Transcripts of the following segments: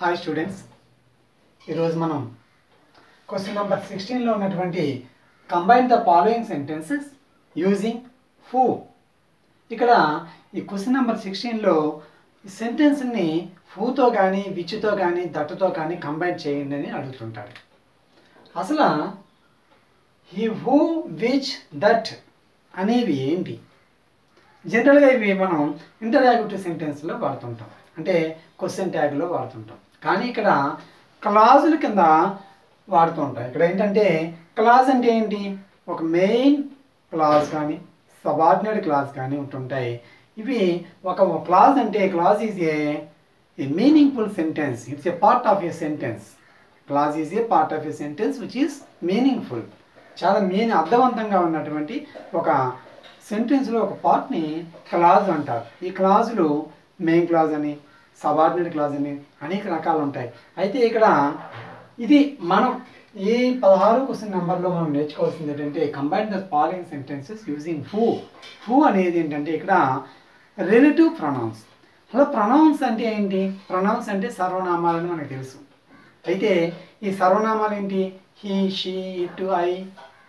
Hi students, ఈరోజు మనం question number 16లో ఉన్నటువంటి combine the following sentences using who. ఇక్కడ ఈ క్వశ్చన్ నెంబర్ 16లో ఈ సెంటెన్స్ని హూతో కానీ విచ్తో కానీ దట్తో కానీ కంబైన్ చేయండి అని అడుగుతుంటారు. అసలు ఈ హూ విచ్ దట్ అనేవి ఏంటి? జనరల్గా ఇవి మనం ఇంటరాగేటివ్ సెంటెన్స్లో వాడుతుంటాం, అంటే క్వశ్చన్ ట్యాగ్లో వాడుతుంటాం. కానీ ఇక్కడ క్లాజుల కింద వాడుతూ ఉంటాం. ఇక్కడ ఏంటంటే క్లాజ్ అంటే ఏంటి? ఒక మెయిన్ క్లాజ్ కానీ సబార్డినేట్ క్లాజ్ కానీ ఉంటుంటాయి. ఇవి ఒక క్లాజ్ అంటే clause is a meaningful sentence. It's a part of A sentence. Clause is a part of A sentence which is meaningful. చాలా అర్థవంతంగా ఉన్నటువంటి ఒక సెంటెన్స్లో ఒక పార్ట్ని క్లాజ్ అంటారు. ఈ క్లాజులు మెయిన్ క్లాజ్ అని, సబార్డినేట్ క్లాజ్ అని అనేక రకాలు ఉంటాయి. అయితే ఇక్కడ ఇది మనం ఈ 16 క్వశ్చన్ నెంబర్లో మనం నేర్చుకోవాల్సింది ఏంటంటే combine the following sentences using who. Who అనేది ఏంటంటే ఇక్కడ రిలేటివ్ ప్రొనౌన్స్. అలా ప్రొనౌన్స్ అంటే ఏంటి? ప్రొనౌన్స్ అంటే సర్వనామాలని మనకు తెలుసు. అయితే ఈ సర్వనామాలు ఏంటి? He, she, it, I,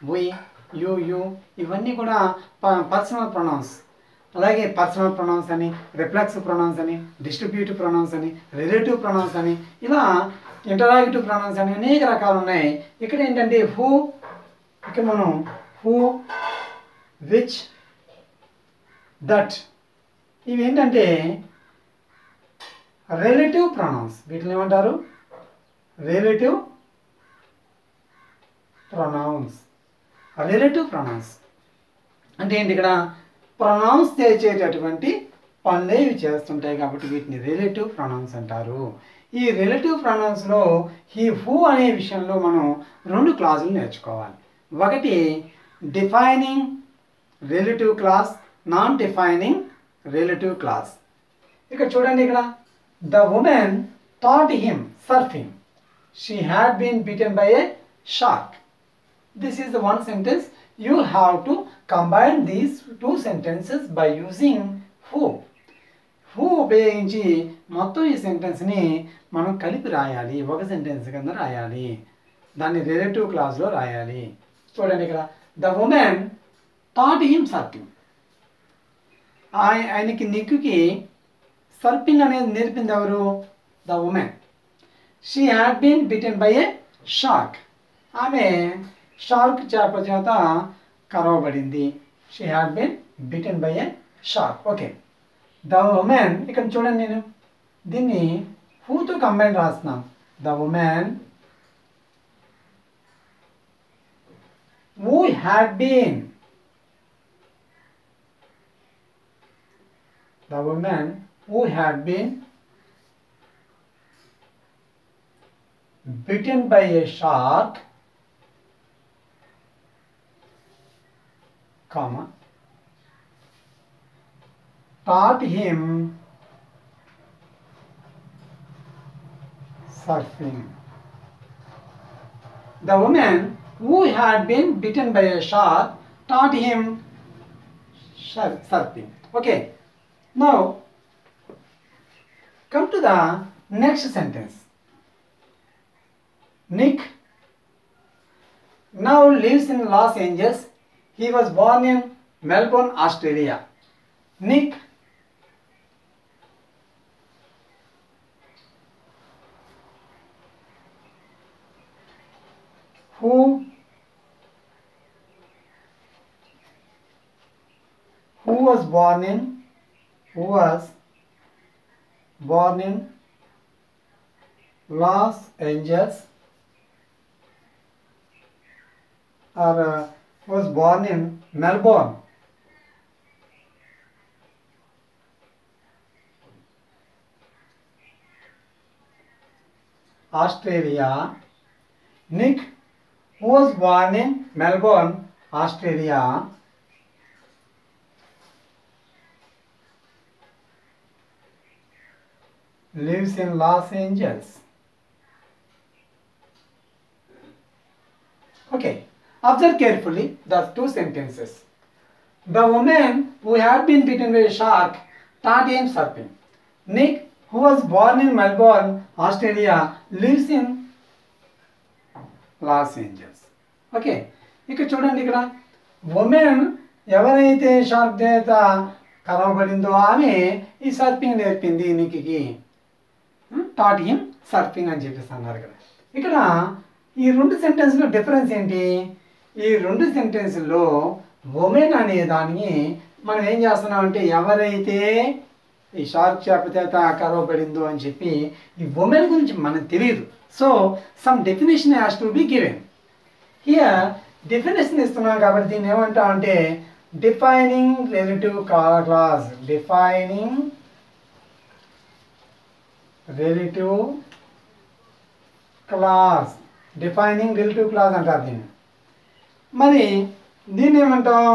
we, you ఇవన్నీ కూడా పర్సనల్ ప్రొనౌన్స్. అలాగే పర్సనల్ ప్రొనౌన్స్ అని, రిఫ్లెక్సివ్ ప్రొనౌన్స్ అని, డిస్ట్రిబ్యూటివ్ ప్రొనౌన్స్ అని, రిలేటివ్ ప్రొనౌన్స్ అని, ఇలా ఇంటరాగేటివ్ ప్రొనౌన్స్ అని అనేక రకాలు ఉన్నాయి. ఇక్కడ ఏంటంటే హూ, ఇక్కడ మనం హూ, విచ్, దట్ ఇవి ఏంటంటే రిలేటివ్ ప్రొనౌన్స్. వీటిని ఏమంటారు? Relative pronounce. రిలేటివ్ ప్రొనౌన్స్ అంటే ఏంటి? ఇక్కడ ప్రొనౌన్స్ చేసేటటువంటి పనులే ఇవి చేస్తుంటాయి కాబట్టి వీటిని రిలేటివ్ ప్రొనౌన్స్ అంటారు. ఈ రిలేటివ్ ప్రొనౌన్స్లో ఈ హూ అనే విషయంలో మనం 2 క్లాజులు నేర్చుకోవాలి. ఒకటి defining relative clause, non defining relative clause. ఇక్కడ చూడండి, ఇక్కడ the woman taught him surfing. She had been beaten by a shark. This is the one sentence. You have to combine these 2 sentences by using who. Who ఉపయోగించి మొత్తం ఈ సెంటెన్స్ని మనం కలిపి రాయాలి, ఒక సెంటెన్స్ కింద రాయాలి, దాన్ని రిలేటివ్ క్లాజ్లో రాయాలి. చూడండి, ఇక్కడ the woman taught him surfing. ఆయనకి నిక్కుకి సర్ఫింగ్ అనేది నేర్పింది ఎవరు? The woman. She had been bitten by a shark. ఆమె షార్క్ చేప చేత కరవబడింది. She had been bitten by a shark. Okay, the woman. ఇక్కడ చూడండి, నేను దీన్ని హూతో కంబైన్ రాస్తున్నాను. The woman who had been, the woman who had been bitten by a shark, comma, taught him surfing. The woman who had been bitten by a shark taught him surfing. Okay, now come to the next sentence. Nick now lives in Los Angeles. He was born in Melbourne, Australia. Nick who was born in Los Angeles, or was born in Melbourne, Australia. Nick, who was born in Melbourne, Australia, lives in Los Angeles. Okay. Observe carefully the 2 sentences. The woman who had been bitten by a shark taught him surfing. Nick, who was born in Melbourne, Australia, lives in Los Angeles. Okay, ఇక్కడ చూడండి, ఇక్కడ women ఎవరైతే shark చేత కలవబడిందో ఆమె ఈ surfing నేర్పింది నీకు, taught him surfing అని చెప్పేసి అన్నారు కదా. ఇక్కడ ఈ రెండు సెంటెన్స్లో డిఫరెన్స్ ఏంటి? ఈ రెండు సెంటెన్స్లో ఉమెన్ అనే దాన్ని మనం ఏం చేస్తున్నామంటే ఎవరైతే ఈ షార్క్ చేప చేత కలవబడిందో అని చెప్పి ఈ ఉమెన్ గురించి మనకు తెలియదు. So some definition has to be given. Here definition ఇస్తున్నాం కాబట్టి దీన్ని ఏమంటామంటే defining relative class. Defining relative class, defining relative class అంటారు దీన్ని. మరి దీన్ని ఏమంటాం?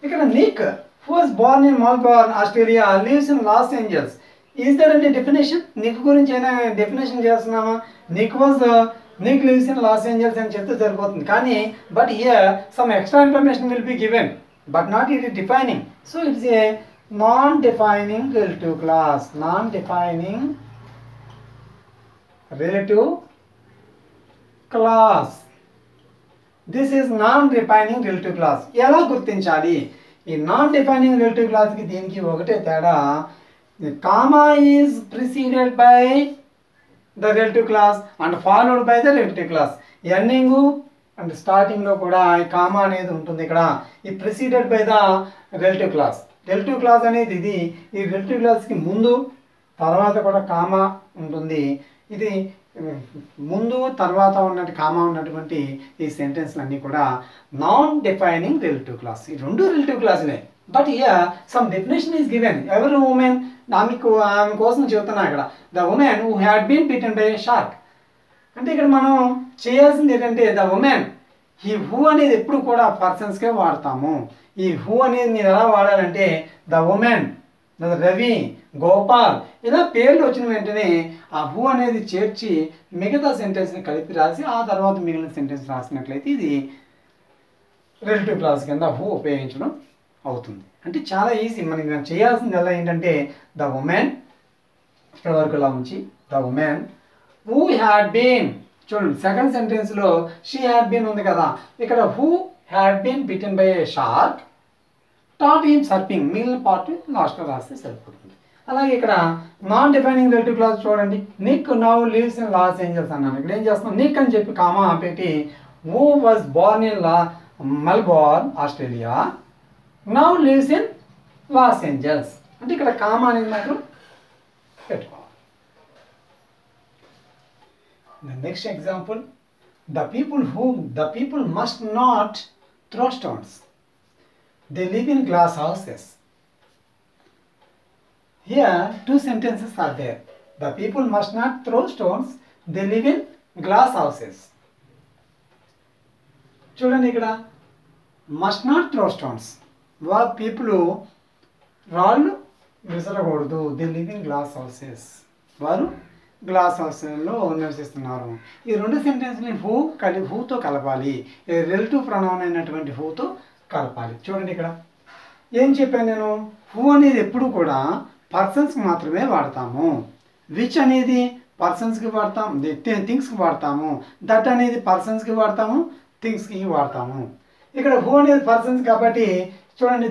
ఇక్కడ Nick who was born in Melbourne, Australia, lives in Los Angeles. Is there any definition? Nick గురించి అయినా డెఫినేషన్ చేస్తున్నామా? Nick lives in Los Angeles అని చెప్తే సరిపోతుంది. కానీ but here some extra information will be given but not it is defining. So it's a non defining relative clause. Non defining relative class. This is non defining relative class. ఎలా గుర్తించాలి? ఈ non defining relative క్లాస్కి దీనికి ఒకటే తేడా, comma is preceded by the relative class and followed by the relative class. Ending and స్టార్టింగ్లో కూడా ఈ కామా అనేది ఉంటుంది. ఇక్కడ ఈ preceded by the relative class. Relative class అనేది ఇది. ఈ రిలేటివ్ క్లాస్కి ముందు తర్వాత కూడా కామా ఉంటుంది. ఇది ముందు తర్వాత ఉన్నట్టు కామా ఉన్నటువంటి ఈ సెంటెన్స్లన్నీ కూడా నాన్ డిఫైనింగ్ రిలేటివ్ క్లాస్. ఈ రెండు రిలేటివ్ క్లాసులే. But here some definition is given. ఎవరు ఉమెన్? ఆమె కోసం చెబుతున్నా ఇక్కడ the woman who had been bitten by a shark. అంటే ఇక్కడ మనం చేయాల్సింది ఏంటంటే ద ఉమెన్. ఈ హూ అనేది ఎప్పుడు కూడా పర్సన్స్కే వాడతాము. ఈ హూ అనేది మీరు ఎలా వాడాలంటే ద ఉమెన్, రవి, గోపాల్ ఇలా పేర్లు వచ్చిన వెంటనే ఆ హూ అనేది చేర్చి మిగతా సెంటెన్స్ని కలిపి రాసి ఆ తర్వాత మిగిలిన సెంటెన్స్ రాసినట్లయితే ఇది రిలేటివ్ క్లాస్ కింద హూ ఉపయోగించడం అవుతుంది. అంటే చాలా ఈజీ. మనకి చేయాల్సింది ఎలా ఏంటంటే ద ఉమెన్ ఇక్కడ వరకు ఇలా ఉంచి the woman who had been. చూడండి సెకండ్ సెంటెన్స్లో షీ హ్యాడ్ బీన్ ఉంది కదా, ఇక్కడ who had been bitten by a shark taught him surfing. మిగిలిన పార్ట్ లాస్ట్లో రాస్తే సరిపోతుంది. అలాగే ఇక్కడ నాన్ డిఫైనింగ్ రిలేటివ్ క్లాస్ చూడండి. Nick now lives in Los Angeles అన్నాను. ఇక్కడ ఏం చేస్తున్నాం? నిక్ అని చెప్పి కామా పెట్టి who was born in Melbourne, Australia, now lives in Los Angeles. అంటే ఇక్కడ కామా అనేది మాత్రం పెట్టుకోవాలి. The next example, the people must not throw stones. They live in glass houses. Here two sentences are there. The people must not throw stones. They live in glass houses. చూడండి ఇక్కడ must not throw stones. People రాళ్ళు విసరకూడదు. They live in glass houses. వారు glass హౌస్లో నివసిస్తున్నారు. ఈ రెండు సెంటెన్స్ని హూతో కలపాలి. రిలేటివ్ ప్రొనౌన్ అయినటువంటి హూతో కలపాలి. చూడండి ఇక్కడ ఏం చెప్పాను నేను? హూ అనేది ఎప్పుడు కూడా పర్సన్స్కి మాత్రమే వాడతాము. విచ్ అనేది పర్సన్స్కి వాడతాం, థింగ్స్కి వాడతాము. దట్ అనేది పర్సన్స్కి వాడతాము, థింగ్స్కి వాడతాము. ఇక్కడ హూ అనేది పర్సన్స్ కాబట్టి చూడండి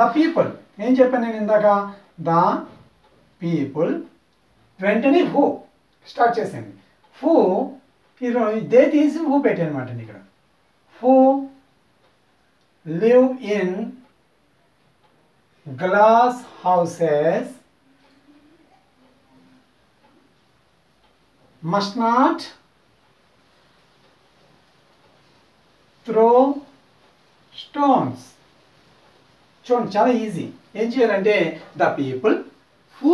ద పీపుల్. ఏం చెప్పాను నేను ఇందాక? ద పీపుల్ వెంటనే హూ స్టార్ట్ చేసాను. హూ దే తీసి హూ పెట్టాను అనమాట. ఇక్కడ who live in glass houses must not throw stones. చూడండి చాలా ఈజీ. ఏం చేయాలంటే ద పీపుల్ హూ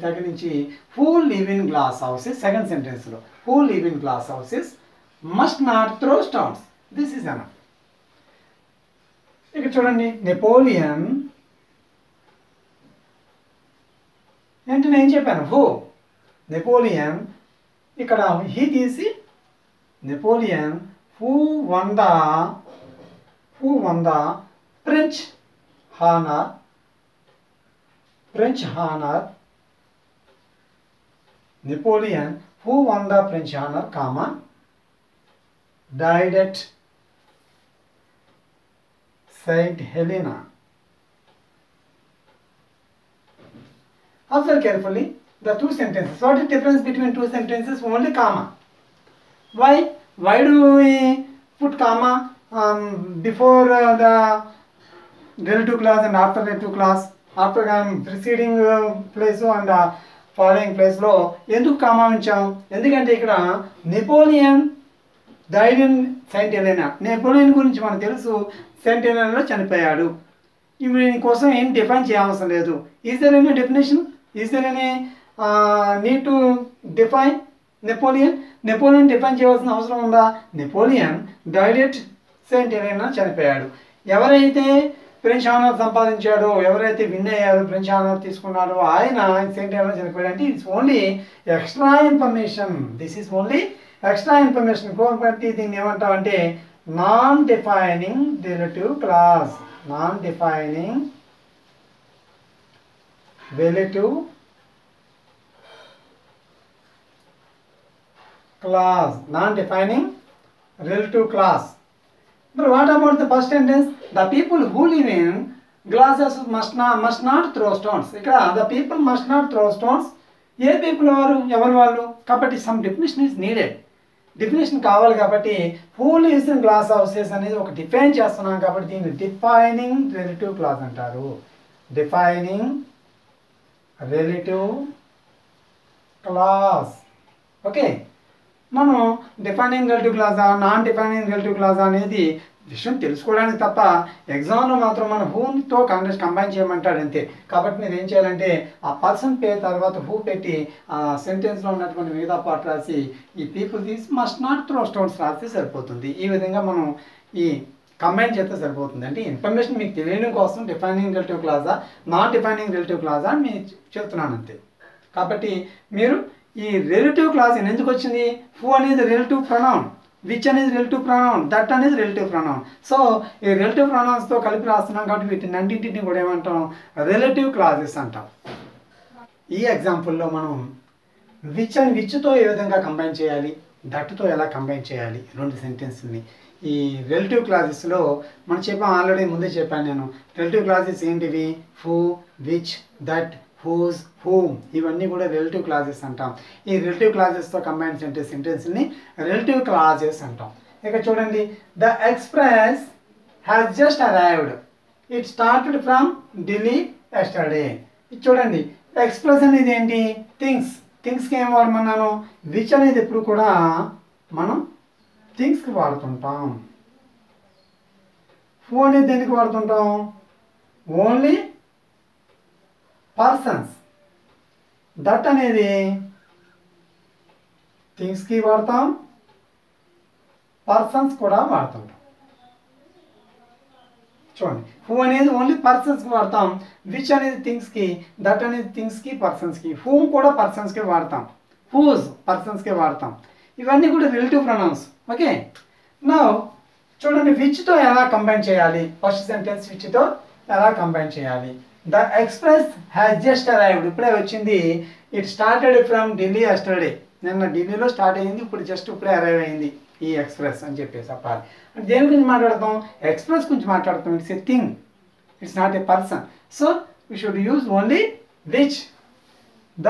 తగిలించి who live in glass houses. Second సెంటెన్స్లో who live in glass houses must not throw stones. This is enough. ఇక్కడ చూడండి Napoleon అంటే నేను ఏం చెప్పాను? హూ. నెపోలియన్ ఇక్కడ హీ తీసి Napoleon who won the French honour French honor, Napoleon, who won the French honor, comma, died at Saint Helena. Observe carefully the two sentences. What is the difference between two sentences? Only comma. Why? Why do we put comma before the relative clause and after relative clause? After preceding place and following place లో ఎందుకు comma ఉంచాం? ఎందుకంటే ఇక్కడ Napoleon died in Saint Helena. Napoleon గురించి మనకు తెలుసు, Saint హెలెనాలో చనిపోయాడు. ఇవి కోసం ఏం డిఫైన్ చేయవలసిన లేదు. Is there any definition? Is there any need to define Napoleon? Napoleon define చేయవలసిన అవసరం ఉందా? Napoleon died at Saint Helena, చనిపోయాడు. ఎవరైతే ఫ్రెంచ్ ఆనర్ సంపాదించాడో, ఎవరైతే విన్ అయ్యారో, ఫ్రెంచ్ ఆనర్ తీసుకున్నాడో ఆయన సెయింట్ హెలెనా చనిపోయాడు. అంటే it's only extra information. This is only extra information. కాబట్టి దీన్ని ఏమంటామంటే non defining relative clause. Non defining relative clause. Non-defining relative clause. But what about the first sentence? The people who live in glasses must not throw stones. ఇక్కడ the people must not throw stones. A people ఎవరు వాళ్ళు? కాబట్టి some definition is needed. Definition కావాలి. కాబట్టి who lives in glass houses అనేది ఒక define చేస్తున్నాం కాబట్టి దీన్ని డిఫైనింగ్ రిలేటివ్ క్లాజ్ అంటారు. Defining relative clause. ఓకే, మనం డిఫైనింగ్ రిలేటివ్ క్లాజా, నాన్ డిఫైనింగ్ రిలేటివ్ క్లాజా అనేది విషయం తెలుసుకోవడానికి తప్ప ఎగ్జామ్లో మాత్రం మన హూతో కంబైన్ చేయమంటాడు అంతే. కాబట్టి మీరు ఏం చేయాలంటే ఆ పర్సన్ పేరు తర్వాత హూ పెట్టి ఆ సెంటెన్స్లో ఉన్నటువంటి మిగతా పార్ట్ రాసి ఈ పీపుల్ తీసి మస్ట్ నాట్ త్రో స్టోన్స్ రాస్తే సరిపోతుంది. ఈ విధంగా మనం ఈ కంబైన్ చేస్తే సరిపోతుంది. అంటే ఇన్ఫర్మేషన్ మీకు తెలియడం కోసం డిఫైనింగ్ రిలేటివ్ క్లాజా, నాన్ డిఫైనింగ్ రిలేటివ్ క్లాజా అని మీకు చెప్తున్నాను అంతే. కాబట్టి మీరు ఈ రిలేటివ్ క్లాజ్ ఎందుకు వచ్చింది? హూ అనేది రిలేటివ్ ప్రొనౌన్, విచ్ అనేది రిలేటివ్ ప్రొనౌన్, దట్ అనేది రిలేటివ్ ప్రొనౌన్. సో ఈ రిలేటివ్ ప్రొనౌన్స్తో కలిపి రాస్తున్నాం కాబట్టి వీటిని అన్నింటిని కూడా ఏమంటాం? రిలేటివ్ క్లాజెస్ అంటాం. ఈ ఎగ్జాంపుల్లో మనం విచ్ అని విచ్తో ఏ విధంగా కంబైన్ చేయాలి, దట్తో ఎలా కంబైన్ చేయాలి రెండు సెంటెన్స్ని ఈ రిలేటివ్ క్లాజెస్లో మనం చెప్పాం. ఆల్రెడీ ముందే చెప్పాను నేను. రిలేటివ్ క్లాజెస్ ఏంటివి? Who, which, that, whose, whom, ఇవన్నీ కూడా రిలేటివ్ క్లాజెస్ అంటాం. ఈ రిలేటివ్ క్లాజెస్తో కంబైన్ సెంటెన్స్ని రిలేటివ్ క్లాజెస్ అంటాం. ఇక చూడండి, the express has just arrived, it started from Delhi yesterday. ఇది చూడండి, ఎక్స్ప్రెస్ అనేది ఏంటి? థింగ్స్. థింగ్స్కి ఏం వాడమన్నాను? విచ్ అనేది ఎప్పుడు కూడా మనం థింగ్స్కి వాడుతుంటాం. హూ అనేది దేనికి వాడుతుంటాం? Only persons. దట్ అనేది థింగ్స్కి వాడతాం, పర్సన్స్ కూడా వాడుతుంటాం. చూడండి, హూ అనేది ఓన్లీ పర్సన్స్కి వాడతాం, విచ్ అనేది థింగ్స్కి, దట్ అనేది థింగ్స్కి, పర్సన్స్కి, హూమ్ కూడా పర్సన్స్కి వాడతాం, హూజ్ పర్సన్స్కి వాడతాం. ఇవన్నీ కూడా రిలేటివ్ ప్రొనౌన్స్. ఓకే, నౌ చూడండి విచ్తో ఎలా కంబైన్ చేయాలి. ఫస్ట్ సెంటెన్స్ విచ్తో ఎలా కంబైన్ చేయాలి? The express has just arrived, ఇప్పుడే వచ్చింది. It started from Delhi yesterday, నిన్న ఢిల్లీలో స్టార్ట్ అయ్యింది, ఇప్పుడు జస్ట్ ఇప్పుడే అరైవ్ అయింది ఈ ఎక్స్ప్రెస్ అని చెప్పేసి చెప్పాలి. అంటే దేని గురించి మాట్లాడతాం? ఎక్స్ప్రెస్ గురించి మాట్లాడతాం. It's a thing, it's not a person. So we should use only which. The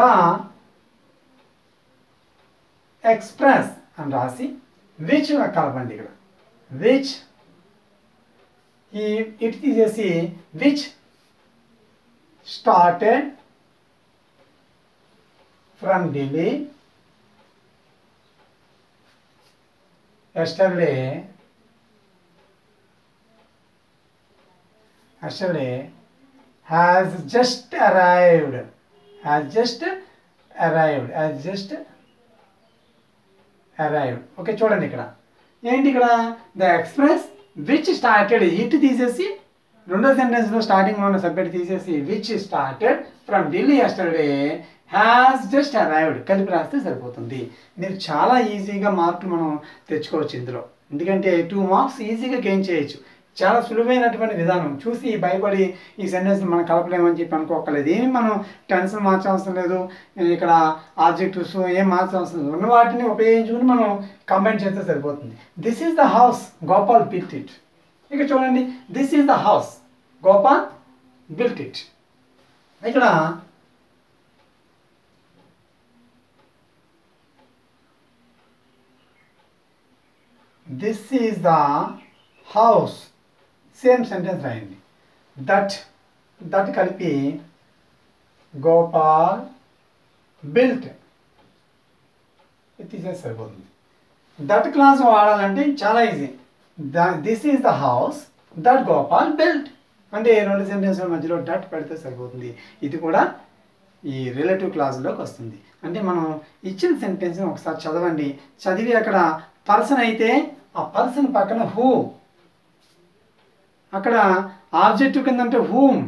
express అని రాసి విచ్ కలపండి. ఇక్కడ విచ్ ఇట్ తీసేసి which started from Delhi yesterday has just arrived okay, చూడండి ఇక్కడ ఏంటి? ఇక్కడ the express which started, it తీసేసి రెండో సెంటెన్స్లో స్టార్టింగ్లో ఉన్న సబ్జెక్ట్ తీసేసి which started from Delhi yesterday has just arrived కలిపి రాస్తే సరిపోతుంది. మీరు చాలా ఈజీగా మార్కులు మనం తెచ్చుకోవచ్చు ఇందులో. ఎందుకంటే 2 మార్క్స్ ఈజీగా గెయిన్ చేయొచ్చు. చాలా సులువైనటువంటి విధానం. చూసి భయపడి ఈ సెంటెన్స్ మనం కలపలేమని చెప్పి అనుకోకలేదు. ఏమి మనం టెన్షన్ మార్చవసరం లేదు, ఇక్కడ ఆబ్జెక్టివ్స్ ఏం మార్చవసరం లేదు. ఉన్న వాటిని ఉపయోగించుకుని మనం కంబైన్ చేస్తే సరిపోతుంది. This is the house Gopal built it. ఇక చూడండి, this is the house Gopal built it. ఇక్కడ this is the house same sentence రాయండి. దట్ కలిపి గోపాల్ బిల్ట్ ఇది తీసేసి సరిపోతుంది. దట్ క్లాస్ వాడాలంటే చాలా easy. This is the house that Gopal built అంటే 2 సెంటెన్స్ల మధ్యలో డట్ పెడితే సరిపోతుంది. ఇది కూడా ఈ రిలేటివ్ క్లాజ్లోకి వస్తుంది. అంటే మనం ఇచ్చిన సెంటెన్స్ని ఒకసారి చదవండి. చదివి అక్కడ పర్సన్ అయితే ఆ పర్సన్ పక్కన హూ, అక్కడ ఆబ్జెక్టివ్ కింద అంటే హూమ్,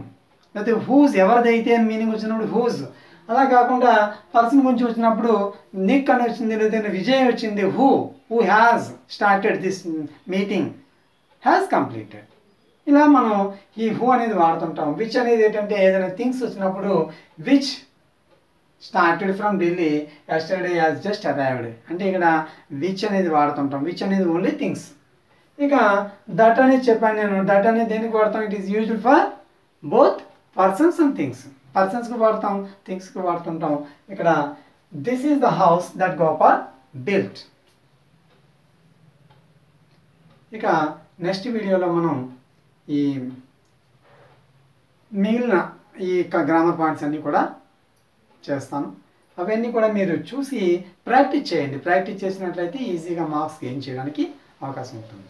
లేకపోతే హూజ్ ఎవరిదైతే అని మీనింగ్ వచ్చినప్పుడు హూజ్. అలా కాకుండా పర్సన్ గురించి వచ్చినప్పుడు నిక్ అని వచ్చింది, లేదంటే విజయ్ వచ్చింది. Who has started this meeting has completed. ఇలా మనం ఈ హూ అనేది వాడుతుంటాం. విచ్ అనేది ఏంటంటే ఏదైనా థింగ్స్ వచ్చినప్పుడు which started from Delhi yesterday has just arrived అంటే ఇక్కడ విచ్ అనేది వాడుతుంటాం. విచ్ అనేది ఓన్లీ థింగ్స్. ఇక దట్ అనేది చెప్పాను నేను. దట్ అనేది దేనికి వాడతాం? It is used for both persons and things. పర్సన్స్కి వాడతాం, థింగ్స్కి వాడుతుంటాం. ఇక్కడ this is the house that Gopal built. ఇక నెక్స్ట్ వీడియోలో మనం ఈ మిగిలిన ఈ గ్రామర్ పాయింట్స్ అన్నీ కూడా చేస్తాను. అవన్నీ కూడా మీరు చూసి ప్రాక్టీస్ చేయండి. ప్రాక్టీస్ చేసినట్లయితే ఈజీగా మార్క్స్ గెయిన్ చేయడానికి అవకాశం ఉంటుంది.